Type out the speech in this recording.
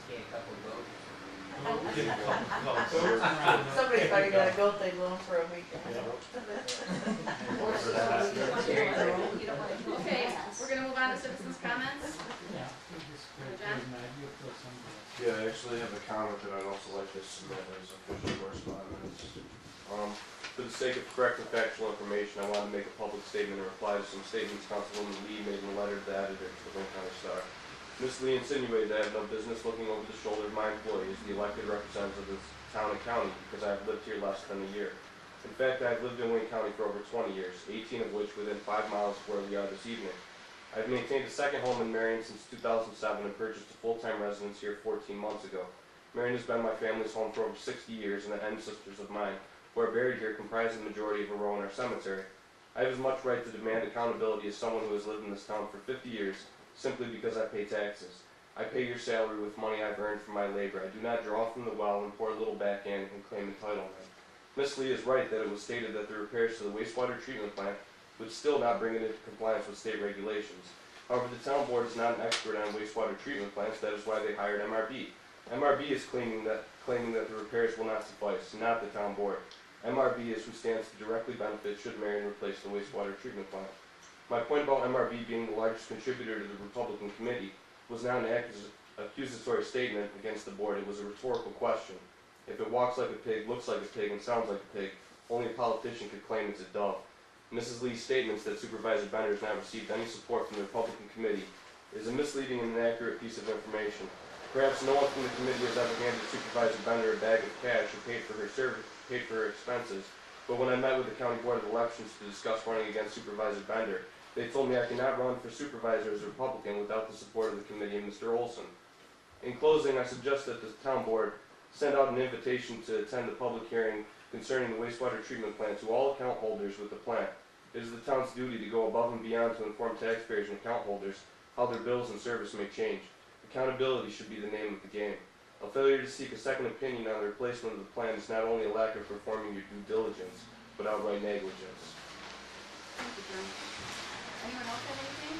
Okay, a couple goats. Somebody's probably got a goat they loan for a weekend. Okay, we're gonna move on to citizens' comments. Jon? Yeah, I actually have a comment that I'd also like to submit as official correspondence. For the sake of correct and factual information, I want to make a public statement in reply to some statements Councilwoman Lee made in a letter to the editor to the Lynn County Star. Ms. Lee insinuated that I have no business looking over the shoulder of my employees, the elected representatives of this town and county, because I have lived here less than a year. In fact, I have lived in Wayne County for over 20 years, 18 of which within 5 miles of where we are this evening. I have maintained a second home in Marion since 2007 and purchased a full-time residence here 14 months ago. Marion has been my family's home for over 60 years, and the ancestors of mine, who are buried here, comprise the majority of a row in our cemetery. I have as much right to demand accountability as someone who has lived in this town for 50 years, simply because I pay taxes. I pay your salary with money I've earned from my labor. I do not draw from the well and pour a little back in and claim entitlement. Ms. Lee is right that it was stated that the repairs to the wastewater treatment plant would still not bring it into compliance with state regulations. However, the town board is not an expert on wastewater treatment plants. That is why they hired MRB. MRB is claiming that the repairs will not suffice, not the town board. MRB is who stands to directly benefit should Marion replace the wastewater treatment plant. My point about MRB being the largest contributor to the Republican committee was not an accusatory statement against the board. It was a rhetorical question. If it walks like a pig, looks like a pig, and sounds like a pig, only a politician could claim it's a dove. Mrs. Lee's statements that Supervisor Bender has not received any support from the Republican committee is a misleading and inaccurate piece of information. Perhaps no one from the committee has ever handed Supervisor Bender a bag of cash or paid for her expenses, but when I met with the County Board of Elections to discuss running against Supervisor Bender, they told me I cannot run for supervisor as a Republican without the support of the committee and Mr. Olson. In closing, I suggest that the town board send out an invitation to attend the public hearing concerning the wastewater treatment plant to all account holders with the plant. It is the town's duty to go above and beyond to inform taxpayers and account holders how their bills and service may change. Accountability should be the name of the game. A failure to seek a second opinion on the replacement of the plant is not only a lack of performing your due diligence, but outright negligence. Thank you, Jon. Anyone else have anything?